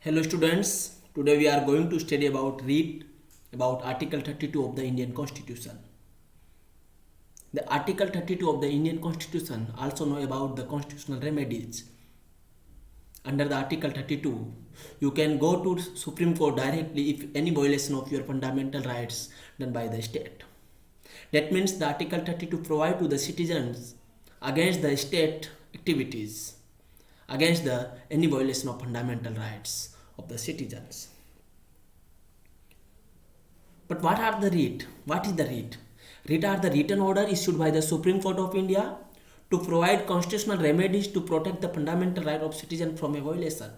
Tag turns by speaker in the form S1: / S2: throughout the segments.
S1: Hello students, today we are going to study about Article 32 of the Indian Constitution. The Article 32 of the Indian Constitution also know about the constitutional remedies. Under the Article 32, you can go to Supreme Court directly if any violation of your fundamental rights done by the state. That means the Article 32 provide to the citizens against the state activities, against the any violation of fundamental rights of the citizens. But what are the writ? What is the writ? Writ are the written order issued by the Supreme Court of India to provide constitutional remedies to protect the fundamental right of citizen from a violation.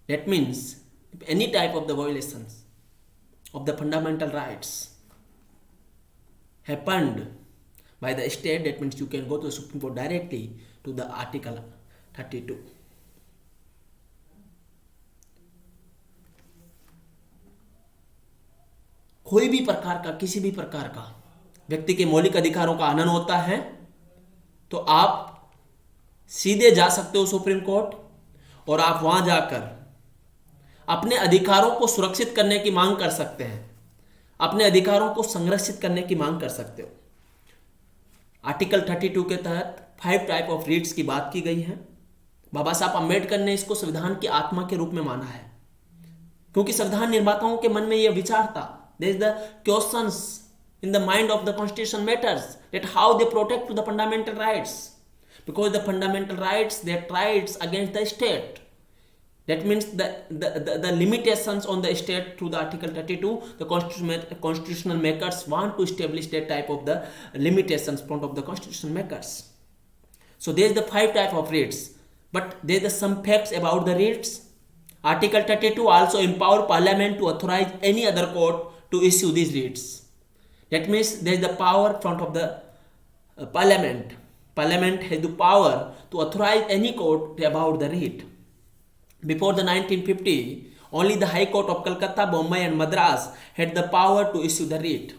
S1: That means if any type of the violations of the fundamental rights happened by the state, that means you can go to the Supreme Court directly to the Article 32. कोई भी प्रकार का किसी भी प्रकार का व्यक्ति के मौलिक अधिकारों का हनन होता है तो आप सीधे जा सकते हो सुप्रीम कोर्ट और आप वहां जाकर अपने अधिकारों को सुरक्षित करने की मांग कर सकते हैं, अपने अधिकारों को संरक्षित करने की मांग कर सकते हो। आर्टिकल 32 के तहत 5 टाइप ऑफ रीट्स की बात की गई है। बाबा साहब अम्बेडकर ने इसको संविधान की आत्मा के रूप में माना है, क्योंकि संविधान निर्माताओं के मन में यह विचार था, there is the questions in the mind of the constitution matters that how they protect to the fundamental rights, because the fundamental rights, that rights against the state, that means the limitations on the state through the article 32, the constitutional makers want to establish that type of the limitations front of the constitution makers. So there is the 5 type of writs, but there is some facts about the writs. Article 32 also empower parliament to authorize any other court to issue these writs. That means there is the power front of the parliament. Parliament has the power to authorize any court about the writ. Before the 1950, only the High Court of Calcutta, Bombay and Madras had the power to issue the writ.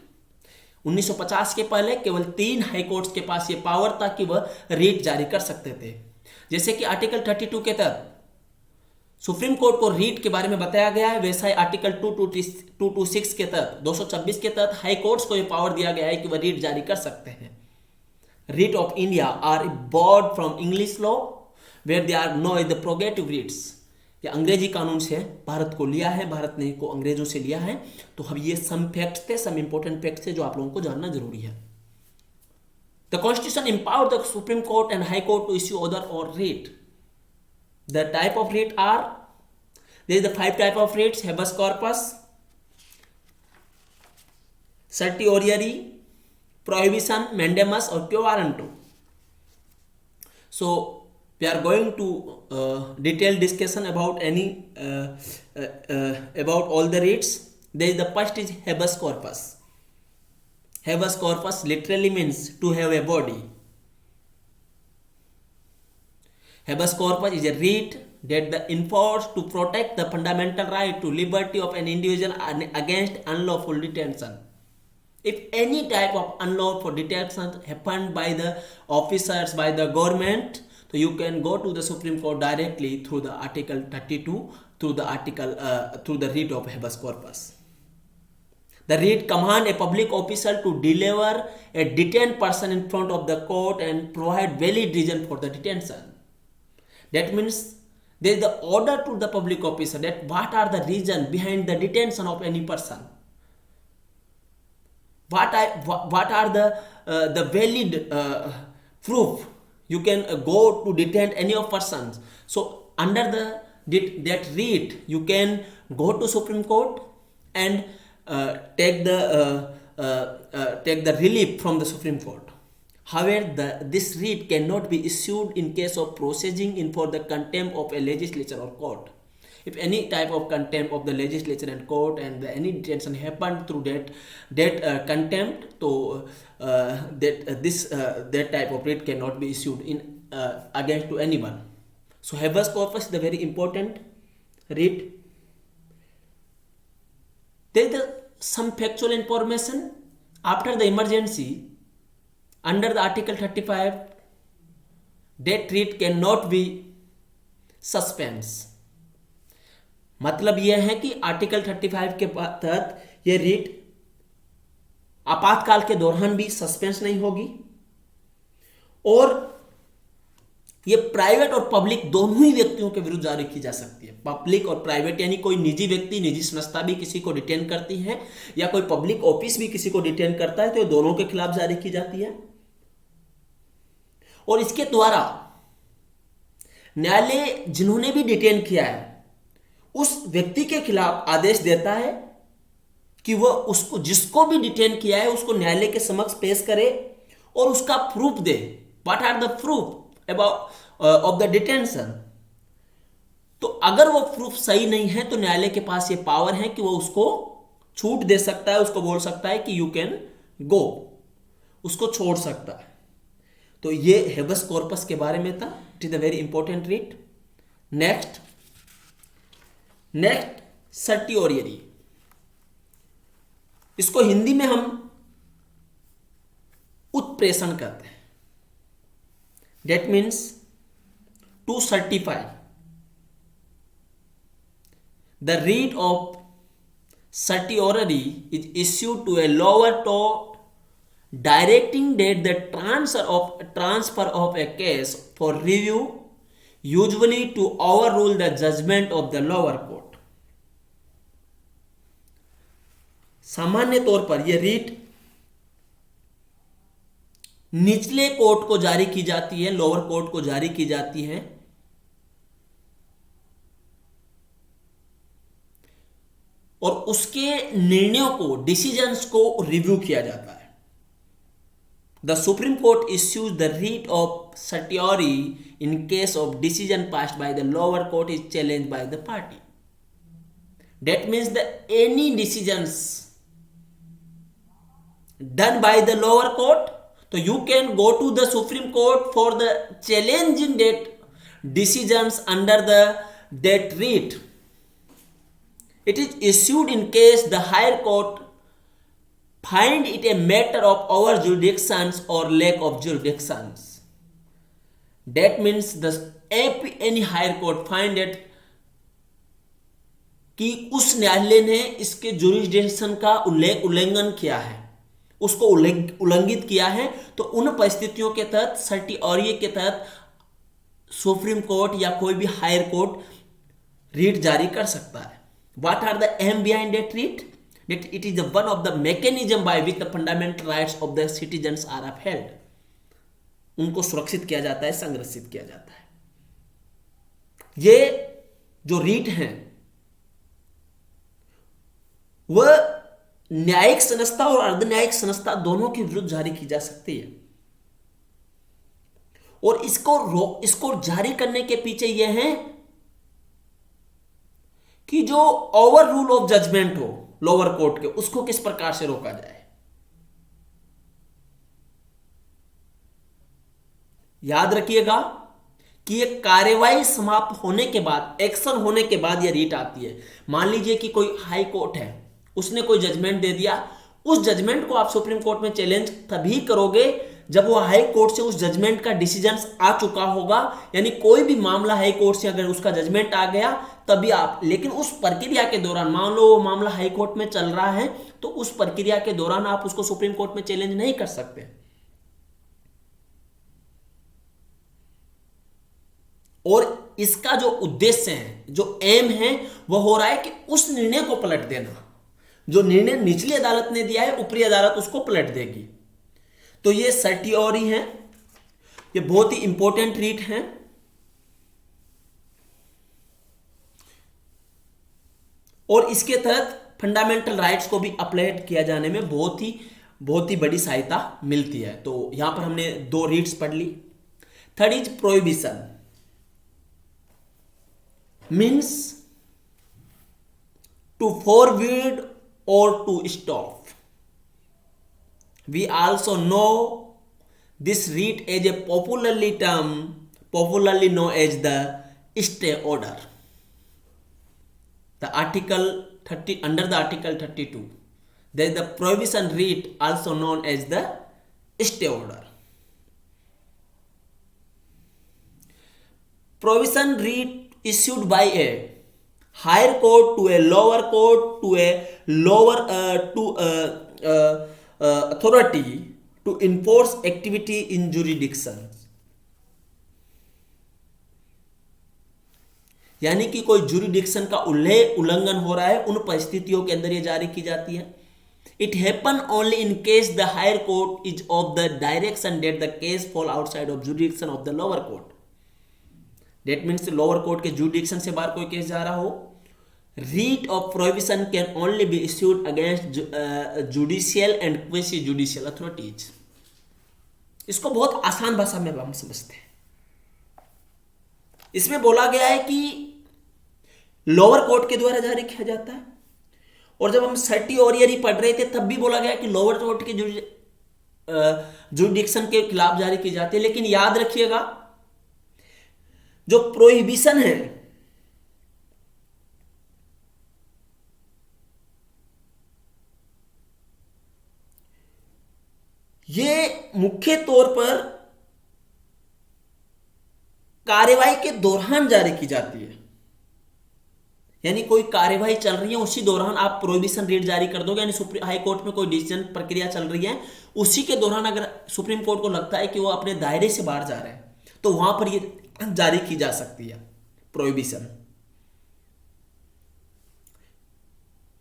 S1: 1950 के पहले केवल 3 high courts के पास ये power था कि वह रीट जारी कर सकते थे। जैसे कि आर्टिकल 32 के तहत सुप्रीम कोर्ट को रीट के बारे में बताया गया है, वैसा ही आर्टिकल 226 के तहत 226 के तहत हाई कोर्ट्स को यह पावर दिया गया है कि वह रीट जारी कर सकते हैं। Writ of India are borrowed from English law where they are known the prerogative writs. ये अंग्रेजी कानून से भारत को लिया है, भारत ने को अंग्रेजों से लिया है। तो हम ये सम फैक्ट्स थे, सम इंपॉर्टेंट फैक्ट्स थे जो आप लोगों को जानना जरूरी है। The constitution empowered the Supreme Court and High Court to issue order और writ. The type of writ are, there is the 5 type of writs: habeas corpus, certiorari, prohibition, mandamus और quo warranto. So we are going to detailed discussion about any about all the writs. There is the first is habeas corpus. Habeas corpus literally means to have a body. Habeas corpus is a writ that the enforced to protect the fundamental right to liberty of an individual against unlawful detention. If any type of unlawful detention happened by the officers, by the government, so you can go to the Supreme Court directly through the Article 32, through the writ of habeas corpus. The writ command a public official to deliver a detained person in front of the court and provide valid reason for the detention. That means there is the order to the public officer that what are the reason behind the detention of any person. What are the valid proof you can go to detain any of persons. So under that writ you can go to Supreme Court and take the relief from the Supreme Court. However, this writ cannot be issued in case of proceeding in for the contempt of a legislature or court. If any type of contempt of the legislature and court and any detention happened through that contempt, so that type of writ cannot be issued in against to anyone. So habeas corpus is the very important writ. There is some factual information after the emergency. Under the Article 35, that writ cannot be suspended. मतलब यह है कि article 35 के तहत यह रीट आपातकाल के दौरान भी सस्पेंस नहीं होगी, और ये प्राइवेट और पब्लिक दोनों ही व्यक्तियों के विरुद्ध जारी की जा सकती है। पब्लिक और प्राइवेट यानी कोई निजी व्यक्ति, निजी संस्था भी किसी को डिटेन करती है, या कोई पब्लिक ऑफिस भी किसी को डिटेन करता है, तो ये दोनों के खिलाफ जारी की जाती है। और इसके द्वारा न्यायालय जिन्होंने भी डिटेन किया है उस व्यक्ति के खिलाफ आदेश देता है कि वह उसको, जिसको भी डिटेन किया है, उसको न्यायालय के समक्ष पेश करे और उसका प्रूफ दे। What are the proof about of the detention. तो अगर वो प्रूफ सही नहीं है तो न्यायालय के पास ये पावर है कि वो उसको छूट दे सकता है, उसको बोल सकता है कि यू कैन गो, उसको छोड़ सकता है। तो ये हेबस कॉर्पस के बारे में था। It is a very important read. Next certiorari, इसको हिंदी में हम उत्प्रेषण कहते हैं। That means to certify. The writ of certiorari is issued to a lower court directing that the transfer of a case for review, usually to overrule the judgment of the lower court. सामान्य तौर पर यह रीट निचले court को जारी की जाती है, लोअर कोर्ट को जारी की जाती है, और उसके निर्णयों को, डिसीजंस को रिव्यू किया जाता है। The Supreme Court issues the writ of certiorari in case of decision passed by the lower court is challenge by the party. That means the any decisions done by the lower court, तो you can go to the Supreme Court for the challenging that decisions under the that writ. It is issued in case the higher court find it a matter of our jurisdictions or lack of jurisdictions. That means the any higher court find that कि उस न्यायालय ने इसके jurisdiction का उल्लंघन किया है, उसको उल्लंघित किया है, तो उन परिस्थितियों के तहत सर्टियोरी के तहत सुप्रीम कोर्ट या कोई भी हायर कोर्ट रीट जारी कर सकता है। What are the aim behind that writ? That it is one of the mechanism by which the fundamental rights of the citizens are upheld. उनको सुरक्षित किया जाता है, संरक्षित किया जाता है। ये जो रीट हैं वह न्यायिक संस्था और अर्ध न्यायिक संस्था दोनों के विरुद्ध जारी की जा सकती है, और इसको जारी करने के पीछे यह है कि जो ओवर रूल ऑफ जजमेंट हो लोअर कोर्ट के, उसको किस प्रकार से रोका जाए। याद रखिएगा कि यह कार्यवाही समाप्त होने के बाद, एक्शन होने के बाद यह रीट आती है। मान लीजिए कि कोई हाई कोर्ट है, उसने कोई जजमेंट दे दिया, उस जजमेंट को आप सुप्रीम कोर्ट में चैलेंज तभी करोगे जब वो हाई कोर्ट से उस जजमेंट का डिसीजन आ चुका होगा। यानी कोई भी मामला हाई कोर्ट से अगर उसका जजमेंट आ गया तभी आप, लेकिन उस प्रक्रिया के दौरान, मान लो वो मामला हाई कोर्ट में चल रहा है, तो उस प्रक्रिया के दौरान आप उसको सुप्रीम कोर्ट में चैलेंज नहीं कर सकते। और इसका जो उद्देश्य है, जो एम है, वह हो रहा है कि उस निर्णय को पलट देना। जो निर्णय निचली अदालत ने दिया है, ऊपरी अदालत उसको पलट देगी। तो ये सर्टियोरी है, ये बहुत ही इंपॉर्टेंट रीट है। और इसके तहत फंडामेंटल राइट्स को भी अप्लाइड किया जाने में बहुत ही बड़ी सहायता मिलती है। तो यहां पर हमने 2 रीट्स पढ़ ली। Third is prohibition, means to forbid or to stop. We also know this writ as a popularly known as the stay order. The article 30, under the article 32, there is the prohibition writ also known as the stay order. Prohibition writ issued by a higher court to a lower court to a lower to authority to enforce activity in jurisdiction. यानी कि कोई jurisdiction का उल्लंघन हो रहा है, उन परिस्थितियों के अंदर ये जारी की जाती है। It happen only in case the higher court is of the direction that the case fall outside of jurisdiction of the lower court. That means lower court के जुरिडिक्शन से बाहर कोई केस जा रहा हो। Writ of prohibition can only be issued against judicial and quasi judicial authorities. इसको बहुत आसान भाषा में हम समझते हैं। इसमें बोला गया है कि लोअर कोर्ट के द्वारा जारी किया जाता है, और जब हम सर्टिओरियरी पढ़ रहे थे तब भी बोला गया कि लोअर कोर्ट के जुरिडिक्शन के खिलाफ जारी की जाती है। लेकिन याद रखिएगा, जो प्रोहिबिशन है ये मुख्य तौर पर कार्यवाही के दौरान जारी की जाती है। यानी कोई कार्यवाही चल रही है, उसी दौरान आप प्रोहिबिशन रेट जारी कर दोगे। यानी सुप्रीम हाई कोर्ट में कोई डिसीजन प्रक्रिया चल रही है, उसी के दौरान अगर सुप्रीम कोर्ट को लगता है कि वो अपने दायरे से बाहर जा रहे हैं, तो वहां पर ये जारी की जा सकती है prohibition.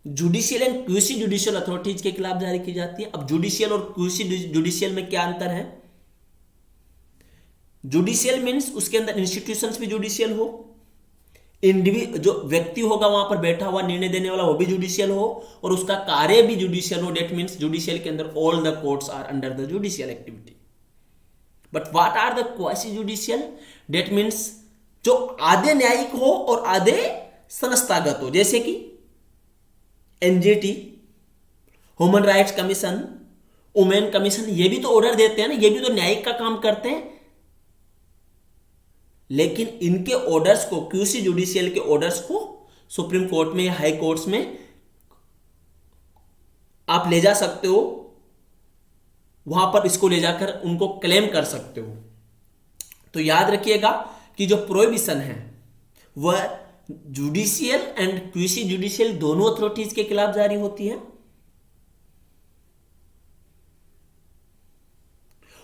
S1: Judicial and QC judicial authorities के खिलाफ जारी की जाती है। अब जुडिशियल और क्यूसी जुडिशियल में क्या अंतर है? जुडिशियल मीन्स उसके अंदर इंस्टीट्यूशंस भी जुडिशियल हो, जो व्यक्ति होगा वहां पर बैठा हुआ निर्णय देने वाला वो भी जुडिशियल हो, और उसका कार्य भी जुडिशियल हो। डेट मीन्स जुडिशियल के अंदर all the courts are under the judicial activity. But what are the quasi judicial? That means जो आधे न्यायिक हो और आधे संस्थागत हो, जैसे कि NGT, human rights commission, women commission, ये भी तो ऑर्डर देते हैं ना, ये भी तो न्यायिक का काम करते हैं। लेकिन इनके ऑर्डर्स को, क्यूसी जुडिशियल के ऑर्डर्स को सुप्रीम कोर्ट में या हाई कोर्ट्स में आप ले जा सकते हो, वहां पर इसको ले जाकर उनको क्लेम कर सकते हो। तो याद रखिएगा कि जो प्रोहिबिशन है वह जुडिशियल एंड क्यूसी जुडिशियल दोनों अथॉरिटीज के खिलाफ जारी होती है,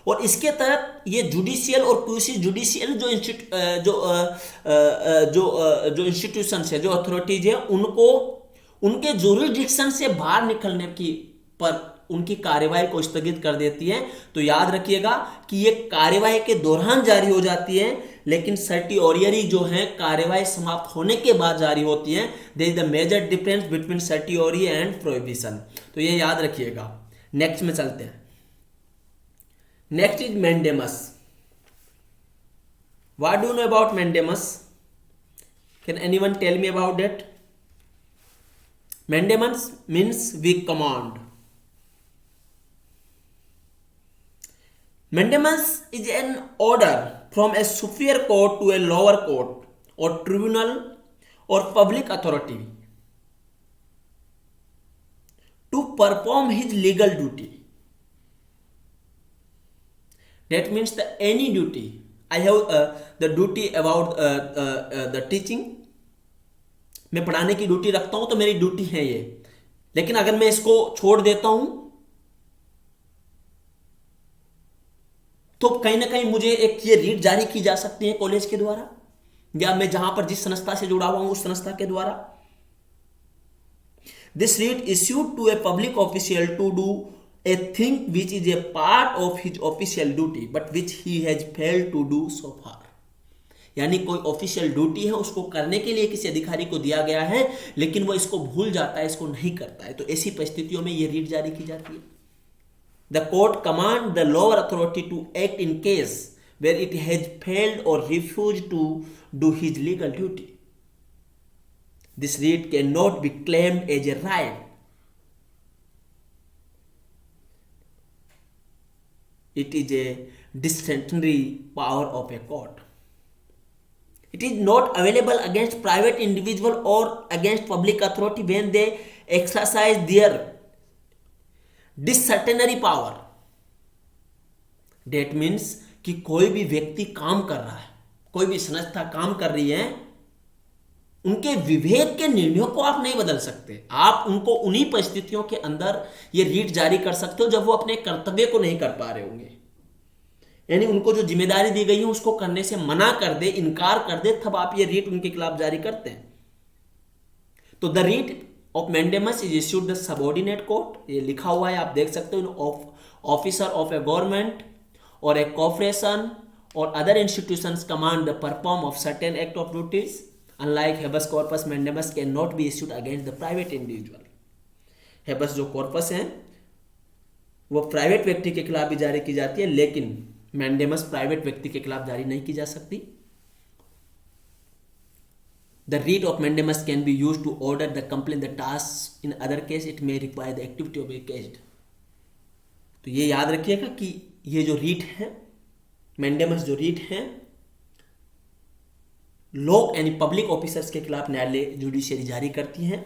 S1: और इसके तहत ये जुडिशियल और क्यूसी जुडिशियल जो इंस्टीट्यूशंस है, जो अथॉरिटीज है, उनको उनके जुरिडिक्शन से बाहर निकलने की पर उनकी कार्यवाही को स्थगित कर देती है। तो याद रखिएगा कि ये कार्यवाही के दौरान जारी हो जाती है, लेकिन सर्टिओरियरी जो है कार्यवाही समाप्त होने के बाद जारी होती है। There is the major difference between certiorari and prohibition. तो ये याद रखिएगा। नेक्स्ट में चलते हैं। Next is mandamus. What do you know about mandamus? Can anyone tell me about that? Mandamus means we command. Mandamus is an order from a superior court to a lower court or tribunal or public authority to perform his legal duty. That means any duty. I have the duty about the teaching. मैं पढ़ाने की duty रखता हूं, तो मेरी duty है ये। लेकिन अगर मैं इसको छोड़ देता हूं तो कहीं ना कहीं मुझे एक ये रीट जारी की जा सकती है कॉलेज के द्वारा, या मैं जहां पर जिस संस्था से जुड़ा हुआ हूं उस संस्था के द्वारा। This writ issued to a public official to do a thing which is a part of his official duty but which he has failed to do so far. यानी कोई ऑफिशियल ड्यूटी है, उसको करने के लिए किसी अधिकारी को दिया गया है, लेकिन वो इसको भूल जाता है, इसको नहीं करता है। तो ऐसी परिस्थितियों में ये रीट जारी की जाती है। The court command the lower authority to act in case where it has failed or refuse to do his legal duty. This writ can not be claimed as a right. It is a discretionary power of a court. It is not available against private individual or against public authority when they exercise their discretionary power. That means कि कोई भी व्यक्ति काम कर रहा है, कोई भी संस्था काम कर रही है, उनके विवेक के निर्णयों को आप नहीं बदल सकते। आप उनको उन्हीं परिस्थितियों के अंदर ये रीट जारी कर सकते हो जब वो अपने कर्तव्य को नहीं कर पा रहे होंगे, यानी उनको जो जिम्मेदारी दी गई है उसको करने से मना कर दे, इनकार कर दे, तब आप ये रीट उनके खिलाफ जारी करते हैं। तो the writ of mandamus is issued the subordinate court, ये लिखा हुआ है, आप देख सकते हो, ऑफिसर ऑफ ए गवर्नमेंट और ए कॉर्पोरेशन और other institutions command the perform of certain act of duties unlike habeas corpus mandamus can not be issued against the private individual. Habeas जो कॉर्पस है वो प्राइवेट व्यक्ति के खिलाफ भी जारी की जाती है, लेकिन मैंडेमस प्राइवेट व्यक्ति के खिलाफ जारी नहीं की जा सकती। The writ of mandamus can be used to order the complain the task, in other case it may require the activity of a cased. तो ये याद रखिएगा कि ये जो रीट है, मैंडेमस जो रीट है, लोग यानी पब्लिक ऑफिसर्स के खिलाफ न्यायालय जुडिशियरी जारी करती है,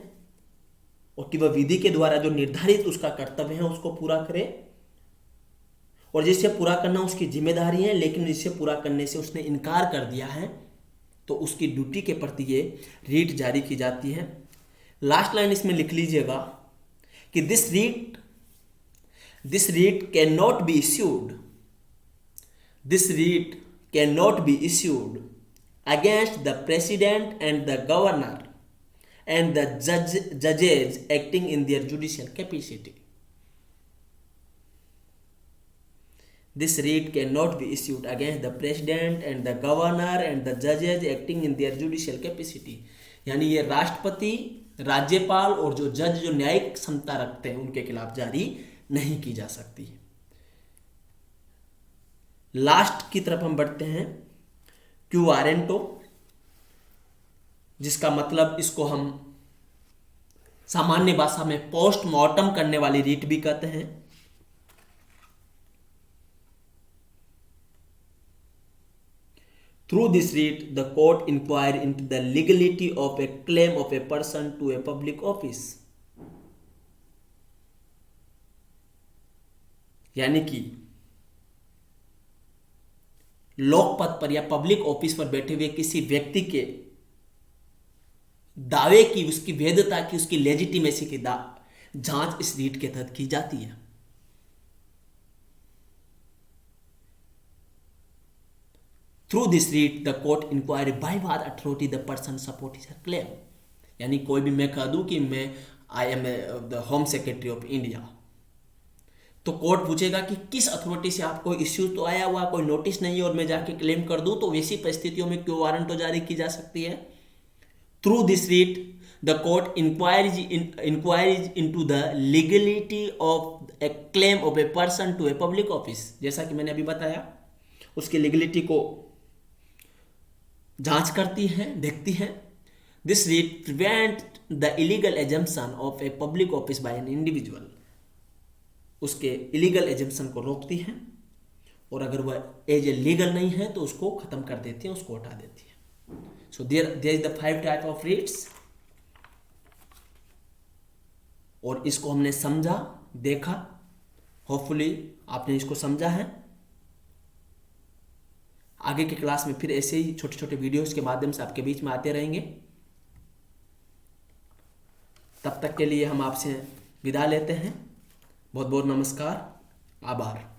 S1: और कि वह विधि के द्वारा जो निर्धारित उसका कर्तव्य है उसको पूरा करे, और जिससे पूरा करना उसकी जिम्मेदारी है, लेकिन जिससे पूरा करने से उसने इनकार कर दिया है तो उसकी ड्यूटी के प्रति ये रीट जारी की जाती है। लास्ट लाइन इसमें लिख लीजिएगा कि this writ can not be issued, this writ can not be issued against the president and the governor and the judges acting in their judicial capacity. This writ cannot be issued against the president and the governor and the judges acting in their judicial capacity. यानी ये राष्ट्रपति, राज्यपाल और जो जज जो न्यायिक क्षमता रखते हैं उनके खिलाफ जारी नहीं की जा सकती। लास्ट की तरफ हम बढ़ते हैं, क्यू वारंटो, जिसका मतलब इसको हम सामान्य भाषा में पोस्टमार्टम करने वाली रीट भी कहते हैं। Through this writ the court inquire into the legality of a claim of a person to a public office, यानी कि लोक पद पर या पब्लिक ऑफिस पर बैठे हुए किसी व्यक्ति के दावे की, उसकी वैधता की, उसकी लेजिटिमेसी की जांच इस रीट के तहत की जाती है। Through this writ the court inquiry by what authority the person support his claim, यानी कोई भी मैं कह दूं कि मैं I am the home secretary of India, तो कोर्ट पूछेगा कि किस अथॉरिटी से आपको इश्यू तो आया हुआ, कोई नोटिस नहीं है और मैं जाके क्लेम कर दूं, तो वैसी परिस्थितियों में क्यों वारंट जारी की जा सकती है। Through this writ the court inquiries into the legality of a claim of a person to a public office, जैसा कि मैंने अभी बताया, उसकी लीगलिटी को जांच करती है, देखती है। This writ prevent the illegal assumption of a public office by an individual, उसके इलीगल एजम्पशन को रोकती है, और अगर वह एज ए लीगल नहीं है तो उसको खत्म कर देती है, उसको हटा देती है। So there is the 5 type of writs, और इसको हमने समझा, देखा, होपफुली आपने इसको समझा है। आगे के क्लास में फिर ऐसे ही छोटे छोटे वीडियोस के माध्यम से आपके बीच में आते रहेंगे। तब तक के लिए हम आपसे विदा लेते हैं। बहुत बहुत नमस्कार, आभार।